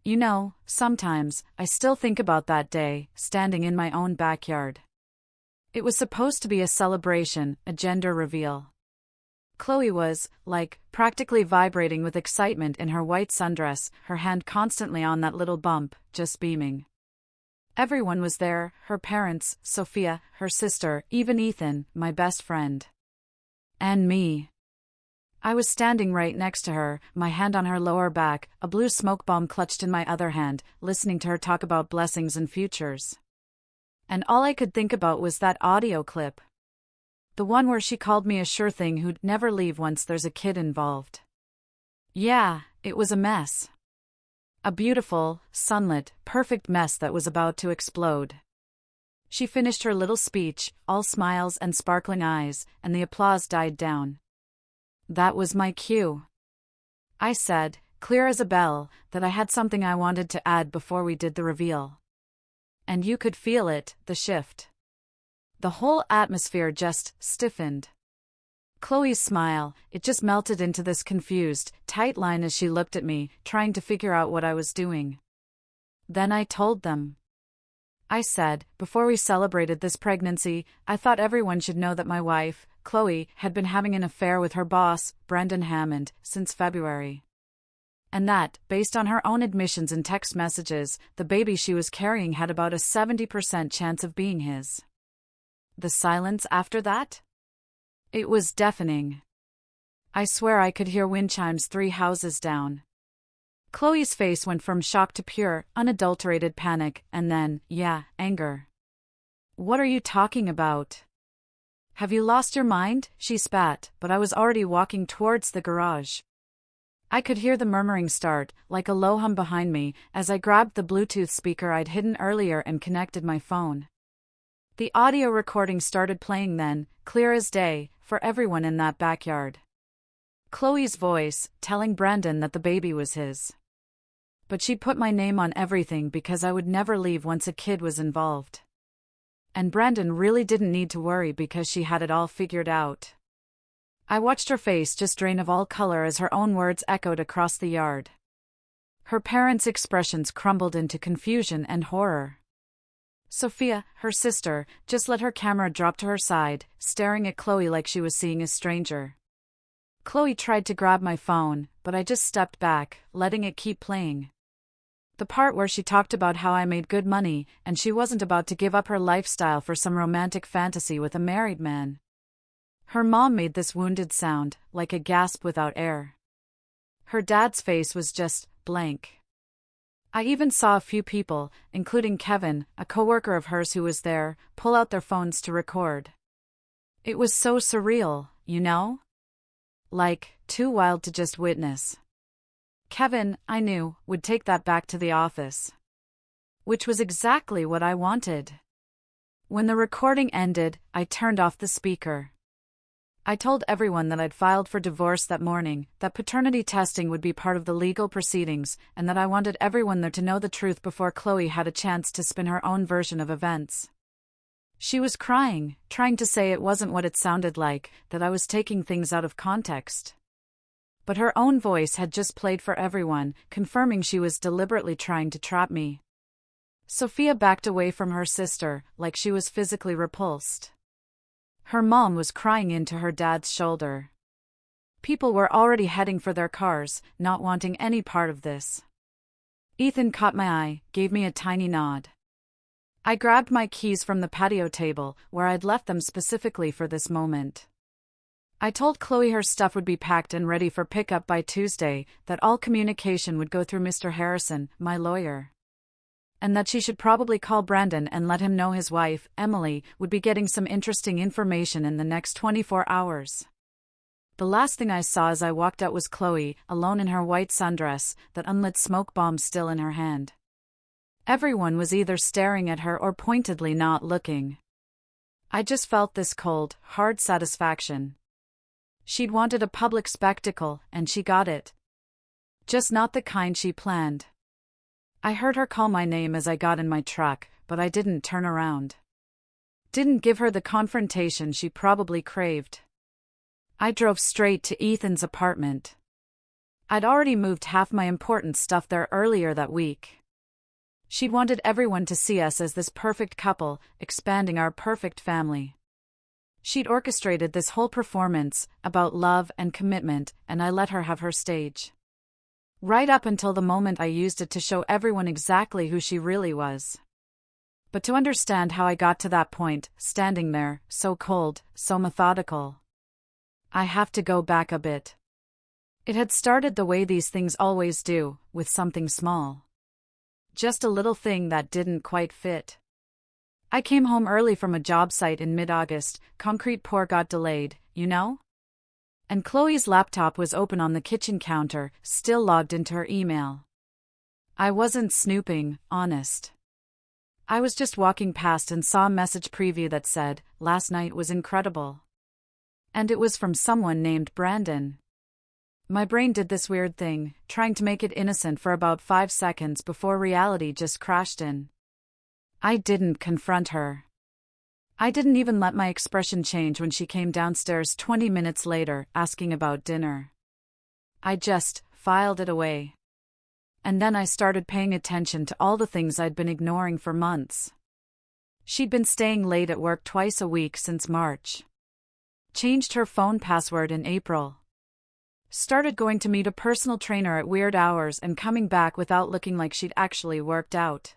You know, sometimes, I still think about that day, standing in my own backyard. It was supposed to be a celebration, a gender reveal. Chloe was, practically vibrating with excitement in her white sundress, her hand constantly on that little bump, just beaming. Everyone was there, her parents, Sophia, her sister, even Ethan, my best friend. And me. I was standing right next to her, my hand on her lower back, a blue smoke bomb clutched in my other hand, listening to her talk about blessings and futures. And all I could think about was that audio clip. The one where she called me a sure thing who'd never leave once there's a kid involved. Yeah, it was a mess. A beautiful, sunlit, perfect mess that was about to explode. She finished her little speech, all smiles and sparkling eyes, and the applause died down. That was my cue. I said, clear as a bell, that I had something I wanted to add before we did the reveal. And you could feel it, the shift. The whole atmosphere just stiffened. Chloe's smile, it just melted into this confused, tight line as she looked at me, trying to figure out what I was doing. Then I told them. I said, before we celebrated this pregnancy, I thought everyone should know that my wife, Chloe, had been having an affair with her boss, Brendan Hammond, since February. And that, based on her own admissions and text messages, the baby she was carrying had about a 70% chance of being his. The silence after that? It was deafening. I swear I could hear wind chimes 3 houses down. Chloe's face went from shock to pure, unadulterated panic, and then, anger. What are you talking about? Have you lost your mind? She spat, but I was already walking towards the garage. I could hear the murmuring start, like a low hum behind me, as I grabbed the Bluetooth speaker I'd hidden earlier and connected my phone. The audio recording started playing then, clear as day, for everyone in that backyard. Chloe's voice, telling Brendan that the baby was his. But she'd put my name on everything because I would never leave once a kid was involved. And Brendan really didn't need to worry because she had it all figured out. I watched her face just drain of all color as her own words echoed across the yard. Her parents' expressions crumbled into confusion and horror. Sophia, her sister, just let her camera drop to her side, staring at Chloe like she was seeing a stranger. Chloe tried to grab my phone, but I just stepped back, letting it keep playing. The part where she talked about how I made good money, and she wasn't about to give up her lifestyle for some romantic fantasy with a married man. Her mom made this wounded sound, like a gasp without air. Her dad's face was just blank. I even saw a few people, including Kevin, a coworker of hers who was there, pull out their phones to record. It was so surreal, you know? Like, too wild to just witness. Kevin, I knew, would take that back to the office. Which was exactly what I wanted. When the recording ended, I turned off the speaker. I told everyone that I'd filed for divorce that morning, that paternity testing would be part of the legal proceedings, and that I wanted everyone there to know the truth before Chloe had a chance to spin her own version of events. She was crying, trying to say it wasn't what it sounded like, that I was taking things out of context. But her own voice had just played for everyone, confirming she was deliberately trying to trap me. Sophia backed away from her sister, like she was physically repulsed. Her mom was crying into her dad's shoulder. People were already heading for their cars, not wanting any part of this. Ethan caught my eye, gave me a tiny nod. I grabbed my keys from the patio table, where I'd left them specifically for this moment. I told Chloe her stuff would be packed and ready for pickup by Tuesday, that all communication would go through Mr. Harrison, my lawyer. And that she should probably call Brendan and let him know his wife, Emily, would be getting some interesting information in the next 24 hours. The last thing I saw as I walked out was Chloe, alone in her white sundress, that unlit smoke bomb still in her hand. Everyone was either staring at her or pointedly not looking. I just felt this cold, hard satisfaction. She'd wanted a public spectacle, and she got it. Just not the kind she planned. I heard her call my name as I got in my truck, but I didn't turn around. Didn't give her the confrontation she probably craved. I drove straight to Ethan's apartment. I'd already moved half my important stuff there earlier that week. She'd wanted everyone to see us as this perfect couple, expanding our perfect family. She'd orchestrated this whole performance about love and commitment, and I let her have her stage. Right up until the moment I used it to show everyone exactly who she really was. But to understand how I got to that point, standing there, so cold, so methodical, I have to go back a bit. It had started the way these things always do, with something small. Just a little thing that didn't quite fit. I came home early from a job site in mid-August, concrete pour got delayed, you know? And Chloe's laptop was open on the kitchen counter, still logged into her email. I wasn't snooping, honest. I was just walking past and saw a message preview that said, "Last night was incredible." And it was from someone named Brandon. My brain did this weird thing, trying to make it innocent for about 5 seconds before reality just crashed in. I didn't confront her. I didn't even let my expression change when she came downstairs 20 minutes later, asking about dinner. I just filed it away. And then I started paying attention to all the things I'd been ignoring for months. She'd been staying late at work twice a week since March. Changed her phone password in April. Started going to meet a personal trainer at weird hours and coming back without looking like she'd actually worked out.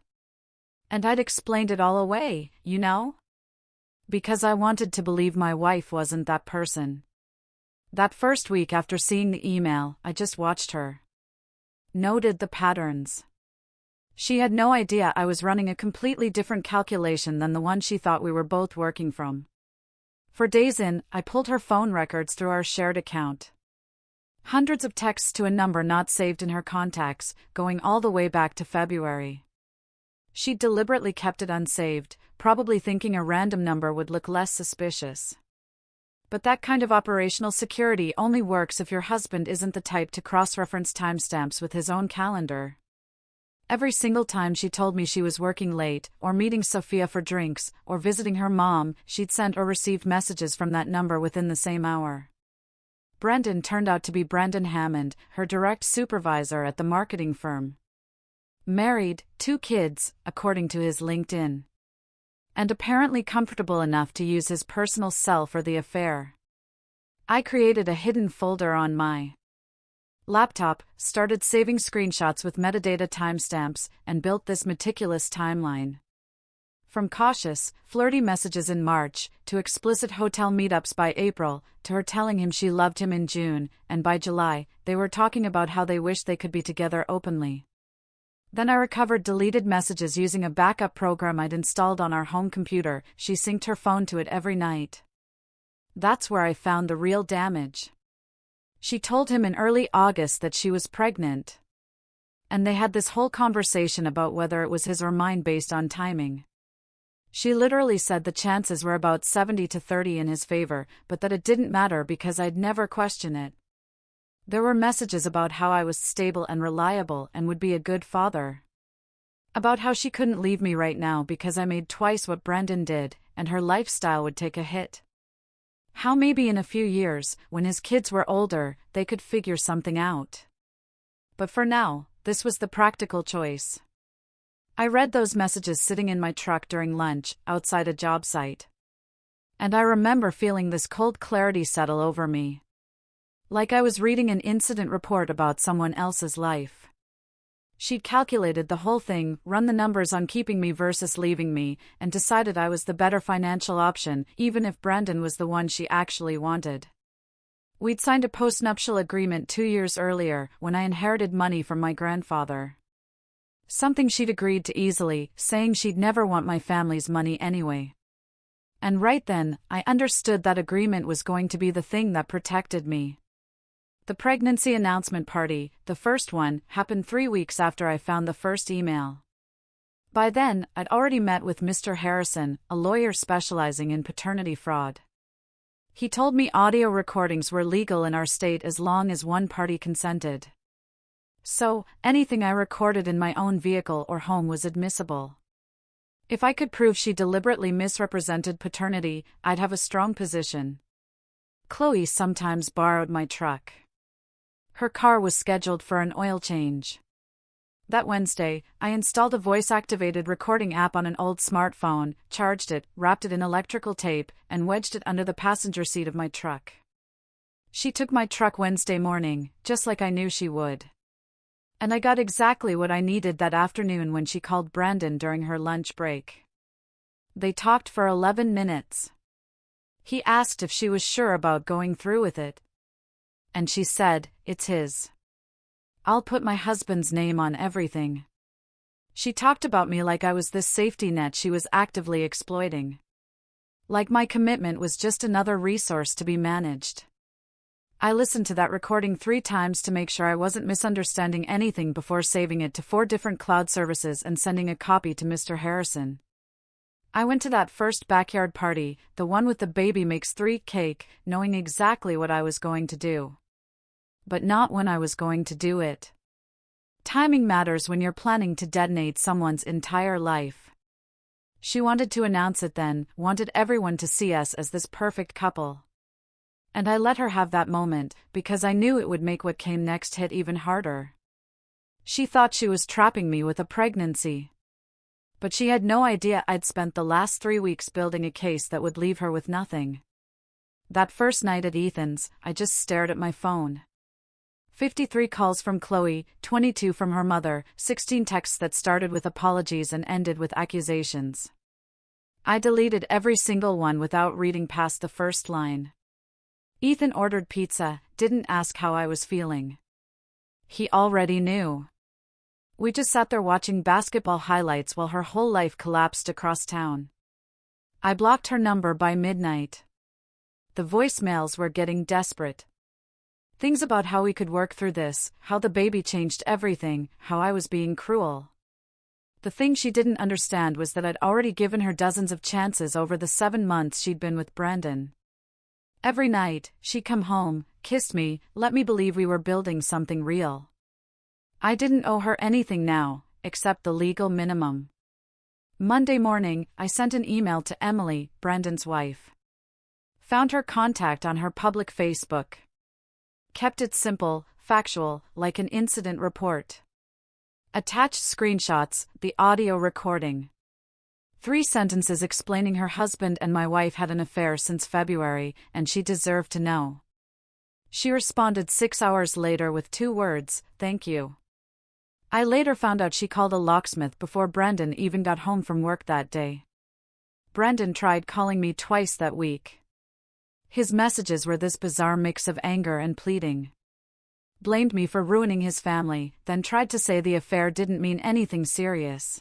And I'd explained it all away, you know? Because I wanted to believe my wife wasn't that person. That first week after seeing the email, I just watched her. Noted the patterns. She had no idea I was running a completely different calculation than the one she thought we were both working from. For days I pulled her phone records through our shared account. Hundreds of texts to a number not saved in her contacts, going all the way back to February. She deliberately kept it unsaved, probably thinking a random number would look less suspicious. But that kind of operational security only works if your husband isn't the type to cross-reference timestamps with his own calendar. Every single time she told me she was working late, or meeting Sophia for drinks, or visiting her mom, she'd sent or received messages from that number within the same hour. Brendan turned out to be Brendan Hammond, her direct supervisor at the marketing firm. Married, 2 kids, according to his LinkedIn. And apparently comfortable enough to use his personal cell for the affair. I created a hidden folder on my laptop, started saving screenshots with metadata timestamps, and built this meticulous timeline. From cautious, flirty messages in March, to explicit hotel meetups by April, to her telling him she loved him in June, and by July, they were talking about how they wished they could be together openly. Then I recovered deleted messages using a backup program I'd installed on our home computer. She synced her phone to it every night. That's where I found the real damage. She told him in early August that she was pregnant. And they had this whole conversation about whether it was his or mine based on timing. She literally said the chances were about 70-30 in his favor, but that it didn't matter because I'd never question it. There were messages about how I was stable and reliable and would be a good father. About how she couldn't leave me right now because I made twice what Brendan did, and her lifestyle would take a hit. How maybe in a few years, when his kids were older, they could figure something out. But for now, this was the practical choice. I read those messages sitting in my truck during lunch, outside a job site. And I remember feeling this cold clarity settle over me. Like I was reading an incident report about someone else's life. She'd calculated the whole thing, run the numbers on keeping me versus leaving me, and decided I was the better financial option, even if Brandon was the one she actually wanted. We'd signed a postnuptial agreement 2 years earlier, when I inherited money from my grandfather. Something she'd agreed to easily, saying she'd never want my family's money anyway. And right then, I understood that agreement was going to be the thing that protected me. The pregnancy announcement party, the first one, happened 3 weeks after I found the first email. By then, I'd already met with Mr. Harrison, a lawyer specializing in paternity fraud. He told me audio recordings were legal in our state as long as one party consented. So, anything I recorded in my own vehicle or home was admissible. If I could prove she deliberately misrepresented paternity, I'd have a strong position. Chloe sometimes borrowed my truck. Her car was scheduled for an oil change. That Wednesday, I installed a voice-activated recording app on an old smartphone, charged it, wrapped it in electrical tape, and wedged it under the passenger seat of my truck. She took my truck Wednesday morning, just like I knew she would. And I got exactly what I needed that afternoon when she called Brandon during her lunch break. They talked for 11 minutes. He asked if she was sure about going through with it. And she said, "It's his. I'll put my husband's name on everything." She talked about me like I was this safety net she was actively exploiting. Like my commitment was just another resource to be managed. I listened to that recording 3 times to make sure I wasn't misunderstanding anything before saving it to 4 different cloud services and sending a copy to Mr. Harrison. I went to that first backyard party, the one with the baby makes 3 cake, knowing exactly what I was going to do. But not when I was going to do it. Timing matters when you're planning to detonate someone's entire life. She wanted to announce it then, wanted everyone to see us as this perfect couple. And I let her have that moment, because I knew it would make what came next hit even harder. She thought she was trapping me with a pregnancy. But she had no idea I'd spent the last 3 weeks building a case that would leave her with nothing. That first night at Ethan's, I just stared at my phone. 53 calls from Chloe, 22 from her mother, 16 texts that started with apologies and ended with accusations. I deleted every single one without reading past the first line. Ethan ordered pizza, didn't ask how I was feeling. He already knew. We just sat there watching basketball highlights while her whole life collapsed across town. I blocked her number by midnight. The voicemails were getting desperate. Things about how we could work through this, how the baby changed everything, how I was being cruel. The thing she didn't understand was that I'd already given her dozens of chances over the 7 months she'd been with Brandon. Every night, she'd come home, kissed me, let me believe we were building something real. I didn't owe her anything now, except the legal minimum. Monday morning, I sent an email to Emily, Brandon's wife. Found her contact on her public Facebook. Kept it simple, factual, like an incident report. Attached screenshots, the audio recording. 3 sentences explaining her husband and my wife had an affair since February, and she deserved to know. She responded 6 hours later with 2 words, "Thank you." I later found out she called a locksmith before Brandon even got home from work that day. Brandon tried calling me twice that week. His messages were this bizarre mix of anger and pleading. Blamed me for ruining his family, then tried to say the affair didn't mean anything serious.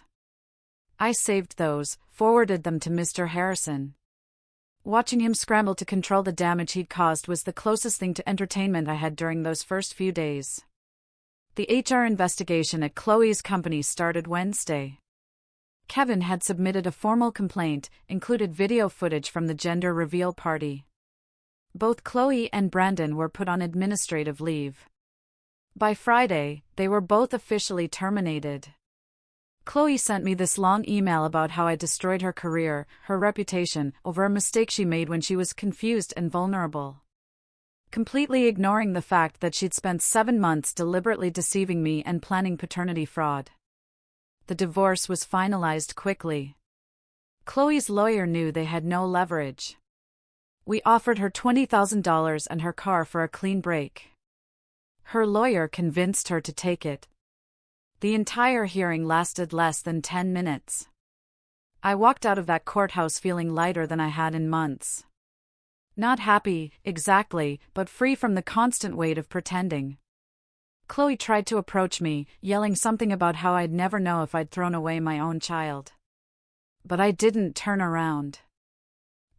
I saved those, forwarded them to Mr. Harrison. Watching him scramble to control the damage he'd caused was the closest thing to entertainment I had during those first few days. The HR investigation at Chloe's company started Wednesday. Kevin had submitted a formal complaint, included video footage from the gender reveal party. Both Chloe and Brandon were put on administrative leave. By Friday, they were both officially terminated. Chloe sent me this long email about how I destroyed her career, her reputation, over a mistake she made when she was confused and vulnerable. Completely ignoring the fact that she'd spent 7 months deliberately deceiving me and planning paternity fraud. The divorce was finalized quickly. Chloe's lawyer knew they had no leverage. We offered her $20,000 and her car for a clean break. Her lawyer convinced her to take it. The entire hearing lasted less than 10 minutes. I walked out of that courthouse feeling lighter than I had in months. Not happy, exactly, but free from the constant weight of pretending. Chloe tried to approach me, yelling something about how I'd never know if I'd thrown away my own child. But I didn't turn around.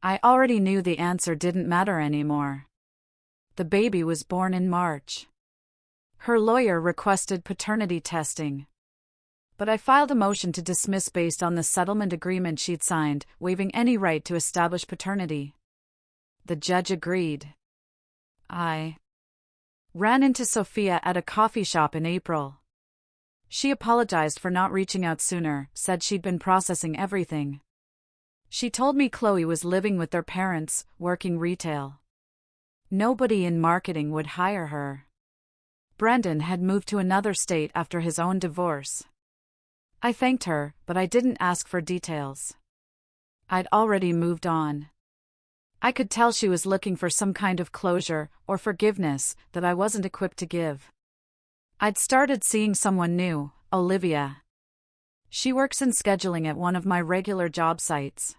I already knew the answer didn't matter anymore. The baby was born in March. Her lawyer requested paternity testing. But I filed a motion to dismiss based on the settlement agreement she'd signed, waiving any right to establish paternity. The judge agreed. I ran into Sophia at a coffee shop in April. She apologized for not reaching out sooner, said she'd been processing everything. She told me Chloe was living with their parents, working retail. Nobody in marketing would hire her. Brendan had moved to another state after his own divorce. I thanked her, but I didn't ask for details. I'd already moved on. I could tell she was looking for some kind of closure or forgiveness that I wasn't equipped to give. I'd started seeing someone new, Olivia. She works in scheduling at one of my regular job sites.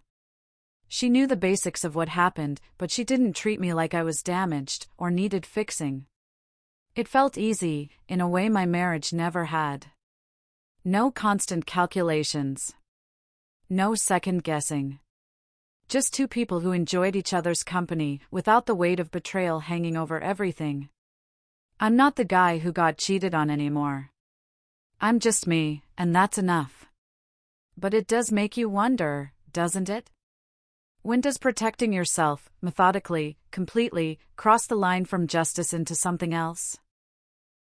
She knew the basics of what happened, but she didn't treat me like I was damaged or needed fixing. It felt easy, in a way my marriage never had. No constant calculations. No second guessing. Just two people who enjoyed each other's company without the weight of betrayal hanging over everything. I'm not the guy who got cheated on anymore. I'm just me, and that's enough. But it does make you wonder, doesn't it? When does protecting yourself, methodically, completely, cross the line from justice into something else?